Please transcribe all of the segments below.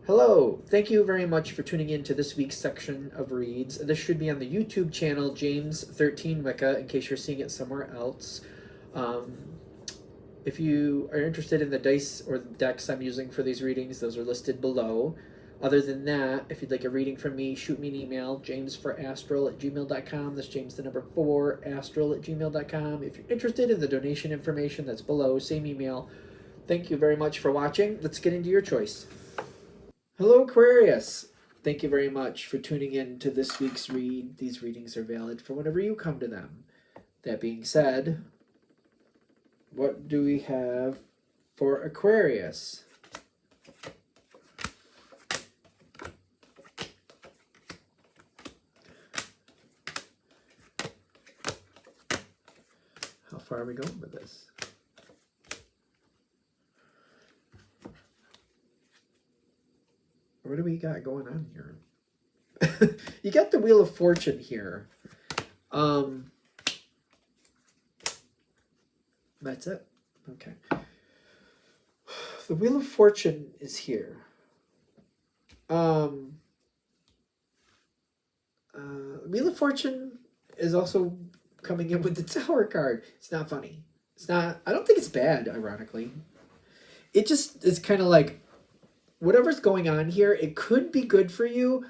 Hello, thank you very much for tuning in to this week's section of reads. This should be on the YouTube channel James13 Wicca in case you're seeing it somewhere else. Um, if you are interested in the dice or the decks I'm using for these readings, those are listed below. Other than that, if you'd like a reading from me, shoot me an email, jamesforastral@gmail.com. That's James the number 4, astral@gmail.com. If you're interested in the donation information, that's below, same email. Thank you very much for watching. Let's get into your choice. Hello, Aquarius. Thank you very much for tuning in to this week's read. These readings are valid for whenever you come to them. That being said, what do we have for Aquarius? How far are we going with this? What do we got going on here? You got the Wheel of Fortune here. That's it. Okay. The Wheel of Fortune is here. Wheel of Fortune is also coming in with the Tower card. It's not funny. It's not. I don't think it's bad. Ironically, it just is kind of like whatever's going on here. It could be good for you,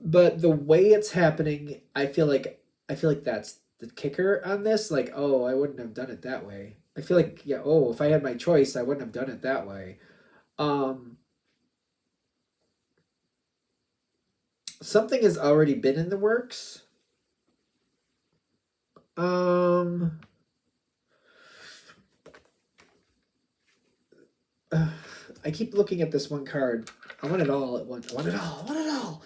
but the way it's happening, I feel like that's the kicker on this. Like, oh, I wouldn't have done it that way. I feel like, yeah, oh, if I had my choice, I wouldn't have done it that way. Something has already been in the works. I keep looking at this one card. I want it all at once. I want it all. I want it all.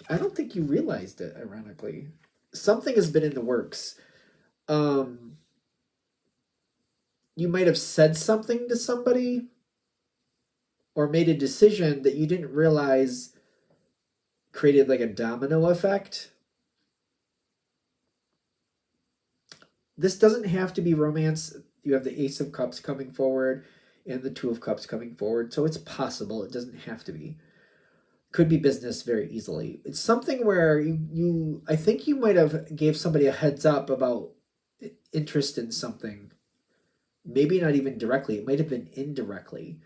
I don't think you realized it, ironically. Something has been in the works. You might have said something to somebody or made a decision that you didn't realize created like a domino effect. This doesn't have to be romance. You have the Ace of Cups coming forward and the Two of Cups coming forward, so it's possible. It doesn't have to be. Could be business very easily. It's something where you I think you might have gave somebody a heads up about interest in something. Maybe not even directly. It might have been indirectly.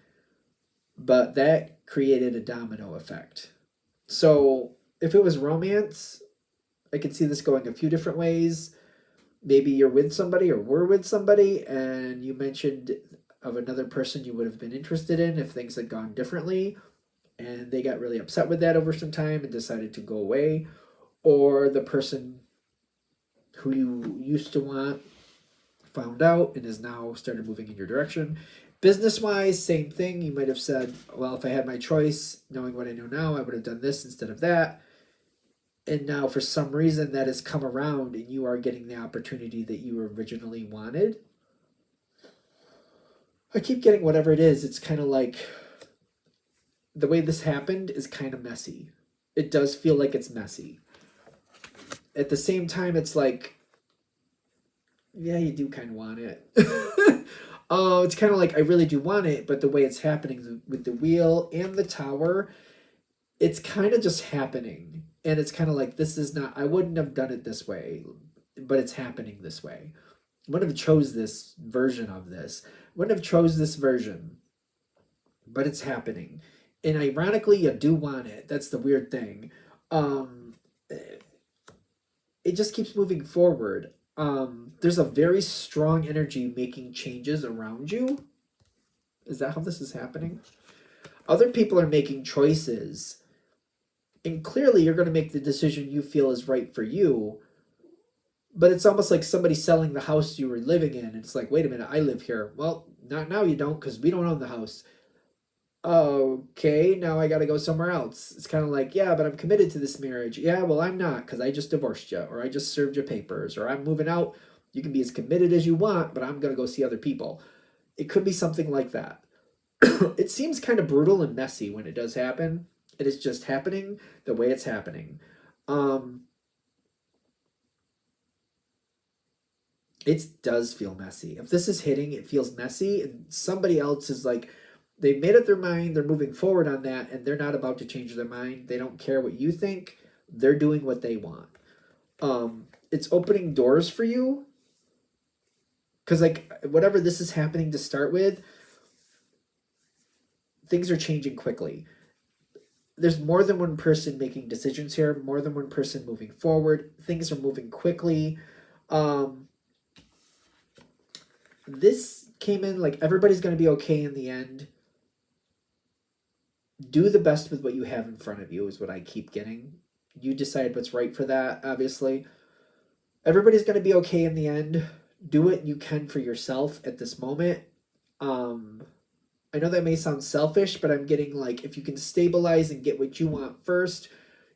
But that created a domino effect. So if it was romance, I could see this going a few different ways. Maybe you're with somebody or were with somebody and you mentioned of another person you would have been interested in if things had gone differently, and they got really upset with that over some time and decided to go away. Or the person who you used to want found out and has now started moving in your direction. Business-wise, same thing. You might have said, well, if I had my choice, knowing what I know now, I would have done this instead of that. And now for some reason that has come around and you are getting the opportunity that you originally wanted. I keep getting whatever it is. It's kind of like the way this happened is kind of messy. It does feel like it's messy. At the same time, it's like, yeah, you do kind of want it. It's kind of like, I really do want it, but the way it's happening with the wheel and the tower, it's kind of just happening. And it's kind of like, this is not, I wouldn't have done it this way, but it's happening this way. I wouldn't have chose this version of this. I wouldn't have chose this version, but it's happening. And ironically, you do want it. That's the weird thing. It just keeps moving forward. There's a very strong energy making changes around you. Is that how this is happening? Other people are making choices. And clearly you're going to make the decision you feel is right for you. But it's almost like somebody selling the house you were living in. And it's like, wait a minute, I live here. Well, not now you don't, because we don't own the house. Okay, now I got to go somewhere else. It's kind of like, yeah, but I'm committed to this marriage. Yeah, well, I'm not, because I just divorced you, or I just served your papers, or I'm moving out. You can be as committed as you want, but I'm going to go see other people. It could be something like that. It seems kind of brutal and messy when it does happen. It is just happening the way it's happening. It does feel messy. If this is hitting, it feels messy, and somebody else is like, they've made up their mind, they're moving forward on that, and they're not about to change their mind. They don't care what you think. They're doing what they want. It's opening doors for you, because like whatever this is happening to start with, things are changing quickly. There's more than one person making decisions here, more than one person moving forward. Things are moving quickly. This came in like everybody's going to be okay in the end. Do the best with what you have in front of you is what I keep getting. You decide what's right for that, obviously. Everybody's going to be okay in the end. Do what you can for yourself at this moment. I know that may sound selfish, but I'm getting like, if you can stabilize and get what you want first,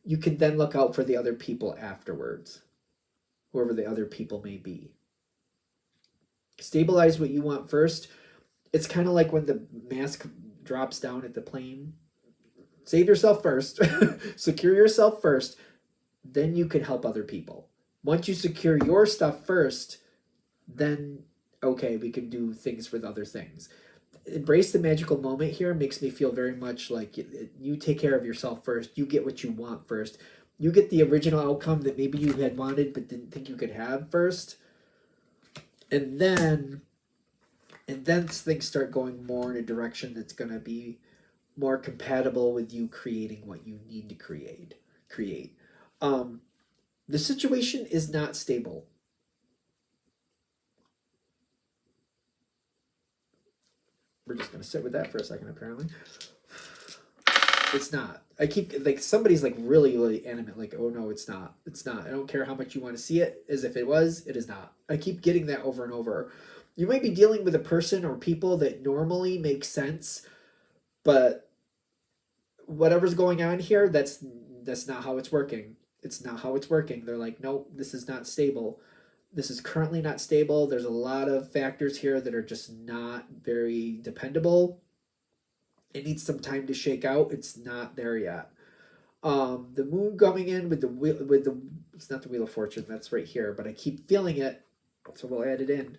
you can then look out for the other people afterwards, whoever the other people may be. Stabilize what you want first. It's kind of like when the mask drops down at the plane. Save yourself first. Secure yourself first. Then you can help other people. Once you secure your stuff first, then, okay, we can do things with other things. Embrace the magical moment here makes me feel very much like you take care of yourself first. You get what you want first. You get the original outcome that maybe you had wanted but didn't think you could have first. And then things start going more in a direction that's going to be more compatible with you creating what you need to create. The situation is not stable. We're just going to sit with that for a second, apparently. It's not. I keep, like, somebody's, like, really, really animate, like, oh, no, it's not. It's not. I don't care how much you want to see it, as if it was, it is not. I keep getting that over and over. You might be dealing with a person or people that normally make sense, but whatever's going on here, that's not how it's working. It's not how it's working. They're like, nope, this is not stable. This is currently not stable. There's a lot of factors here that are just not very dependable. It needs some time to shake out. It's not there yet. The moon coming in with the it's not the Wheel of Fortune, that's right here, but I keep feeling it, so we'll add it in.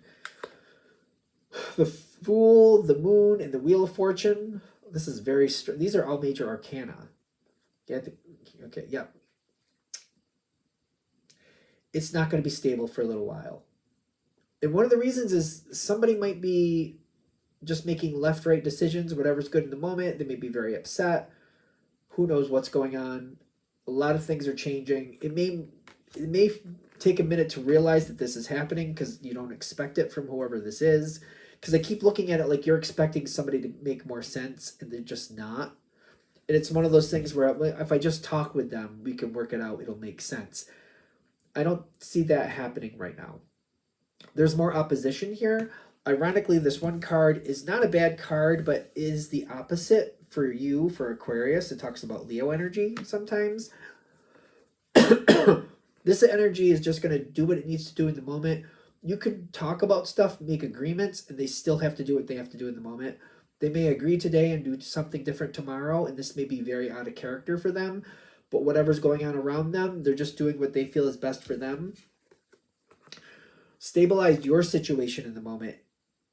The Fool, the Moon, and the Wheel of Fortune. This is very these are all Major Arcana. Okay, yeah. It's not going to be stable for a little while. And one of the reasons is somebody might be just making left-right decisions, whatever's good in the moment. They may be very upset. Who knows what's going on? A lot of things are changing. It may take a minute to realize that this is happening because you don't expect it from whoever this is. Because I keep looking at it like you're expecting somebody to make more sense, and they're just not. And it's one of those things where if I just talk with them, we can work it out. It'll make sense. I don't see that happening right now. There's more opposition here. Ironically, this one card is not a bad card, but is the opposite for you, for Aquarius. It talks about Leo energy sometimes. This energy is just going to do what it needs to do in the moment. You could talk about stuff, make agreements, and they still have to do what they have to do in the moment. They may agree today and do something different tomorrow, and this may be very out of character for them. But whatever's going on around them, they're just doing what they feel is best for them. Stabilize your situation in the moment.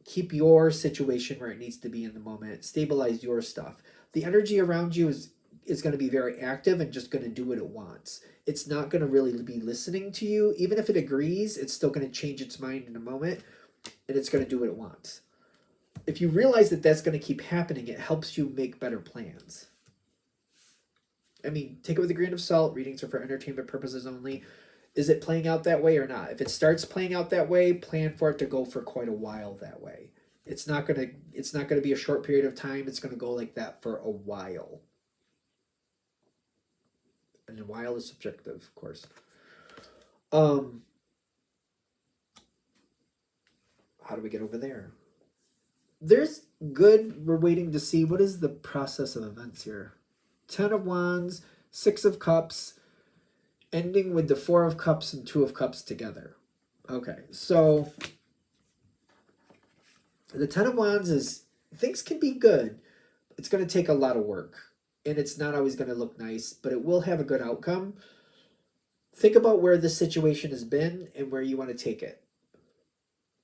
Keep your situation where it needs to be in the moment. Stabilize your stuff. The energy around you is going to be very active and just going to do what it wants. It's not going to really be listening to you. Even if it agrees, it's still going to change its mind in a moment, and it's going to do what it wants. If you realize that that's going to keep happening, it helps you make better plans. I mean, take it with a grain of salt. Readings are for entertainment purposes only. Is it playing out that way or not? If it starts playing out that way, plan for it to go for quite a while that way. It's not gonna be a short period of time. It's gonna go like that for a while. And a while is subjective, of course. How do we get over there? There's good. We're waiting to see what is the process of events here. 10 of Wands, 6 of Cups, ending with the 4 of Cups and 2 of Cups together. Okay, so the 10 of Wands is, things can be good. It's going to take a lot of work, and it's not always going to look nice, but it will have a good outcome. Think about where this situation has been and where you want to take it.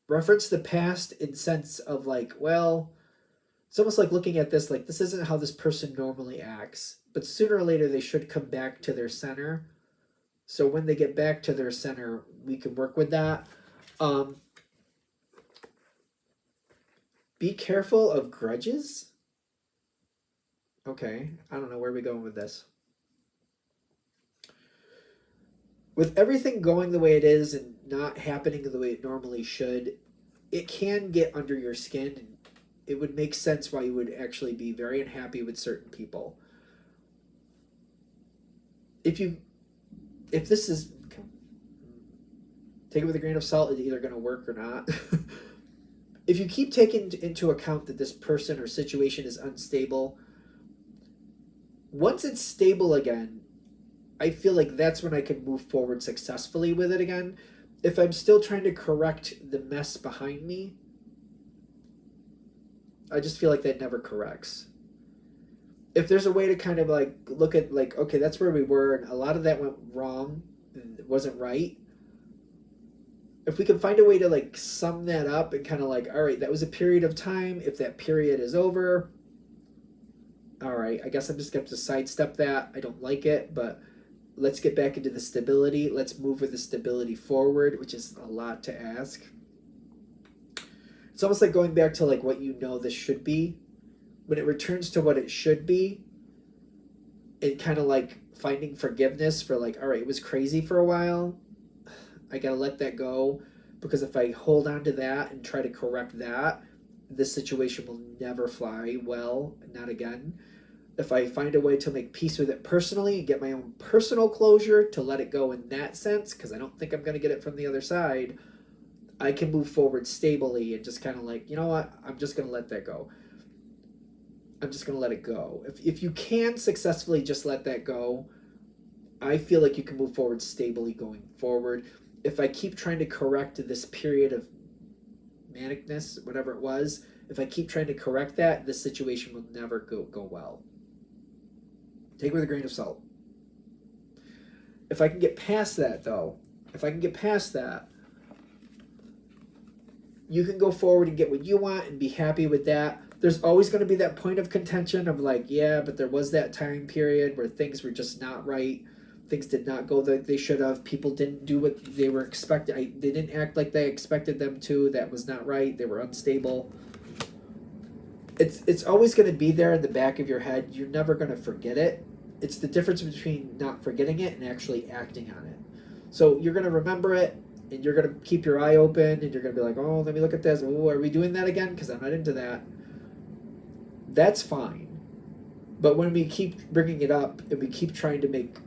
reference the past in sense of like, well, it's almost like looking at this like this isn't how this person normally acts, but sooner or later they should come back to their center. So when they get back to their center, we can work with that. Um, be careful of grudges. Okay, I don't know where we're going with this. With everything going the way it is and not happening the way it normally should, it can get under your skin. And it would make sense why you would actually be very unhappy with certain people. If this is, take it with a grain of salt, it's either going to work or not. If you keep taking into account that this person or situation is unstable, once it's stable again, I feel like that's when I can move forward successfully with it again. If I'm still trying to correct the mess behind me, I just feel like that never corrects. If there's a way to kind of like look at like, okay, that's where we were and a lot of that went wrong and it wasn't right. If we can find a way to like sum that up and kind of like, all right, that was a period of time. If that period is over, all right, I guess I'm just going to sidestep that. I don't like it, but let's get back into the stability. Let's move with the stability forward, which is a lot to ask. It's almost like going back to like what you know this should be. When it returns to what it should be, it kind of like finding forgiveness for like, all right, it was crazy for a while. I got to let that go, because if I hold on to that and try to correct that, this situation will never fly well, not again. If I find a way to make peace with it personally and get my own personal closure to let it go in that sense, because I don't think I'm going to get it from the other side, I can move forward stably and just kind of like, you know what, I'm just going to let that go. I'm just going to let it go. If you can successfully just let that go, I feel like you can move forward stably going forward. If I keep trying to correct this period of manicness, whatever it was, if I keep trying to correct that, this situation will never go well. Take it with a grain of salt. If I can get past that, though, you can go forward and get what you want and be happy with that. There's always going to be that point of contention of like, yeah, but there was that time period where things were just not right. Things did not go like they should have. People didn't do what they were expected. They didn't act like they expected them to. That was not right. They were unstable. It's always going to be there in the back of your head. You're never going to forget it. It's the difference between not forgetting it and actually acting on it. So you're going to remember it, and you're going to keep your eye open, and you're going to be like, oh, let me look at this. Oh, are we doing that again? Because I'm not into that. That's fine. But when we keep bringing it up and we keep trying to make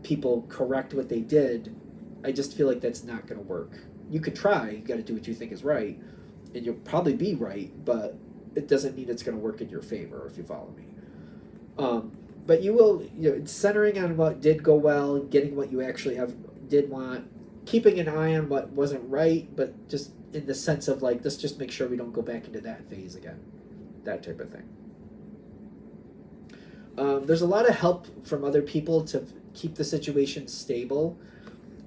people correct what they did, I just feel like that's not going to work. You could try. You got to do what you think is right, and you'll probably be right, but it doesn't mean it's going to work in your favor, if you follow me. But you will, it's centering on what did go well, getting what you actually did want, keeping an eye on what wasn't right, but just in the sense of like, let's just make sure we don't go back into that phase again, that type of thing. There's a lot of help from other people to keep the situation stable,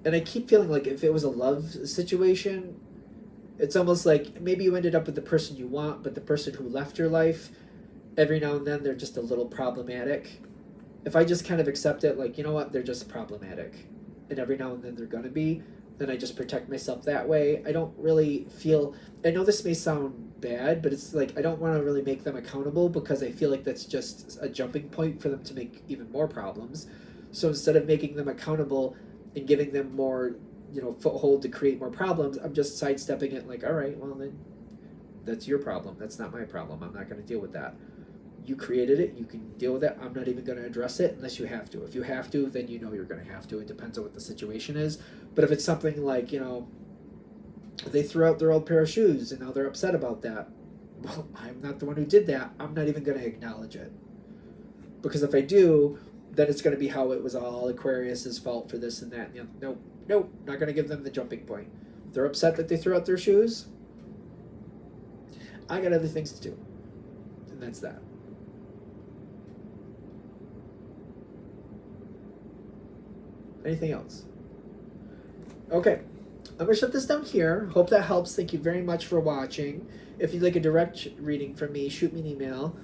and I keep feeling like if it was a love situation, it's almost like maybe you ended up with the person you want, but the person who left your life, every now and then they're just a little problematic. If I just kind of accept it, like, you know what, they're just problematic, and every now and then they're going to be, then I just protect myself that way. I don't really feel, I know this may sound bad, but it's like I don't want to really make them accountable, because I feel like that's just a jumping point for them to make even more problems. So instead of making them accountable and giving them more, foothold to create more problems, I'm just sidestepping it like, all right, well then, that's your problem. That's not my problem. I'm not going to deal with that. You created it. You can deal with it. I'm not even going to address it unless you have to. If you have to, then you know you're going to have to. It depends on what the situation is. But if it's something like, they threw out their old pair of shoes and now they're upset about that, well, I'm not the one who did that. I'm not even going to acknowledge it. Because if I do, then it's going to be how it was all Aquarius's fault for this and that. Nope, not going to give them the jumping point. If they're upset that they threw out their shoes, I got other things to do. And that's that. Anything else? Okay. I'm going to shut this down here. Hope that helps. Thank you very much for watching. If you'd like a direct reading from me, shoot me an email.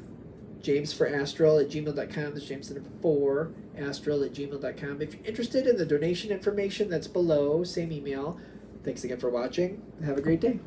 jamesforastral@gmail.com. That's James the number 4, astral@gmail.com. If you're interested in the donation information, that's below. Same email. Thanks again for watching. Have a great day.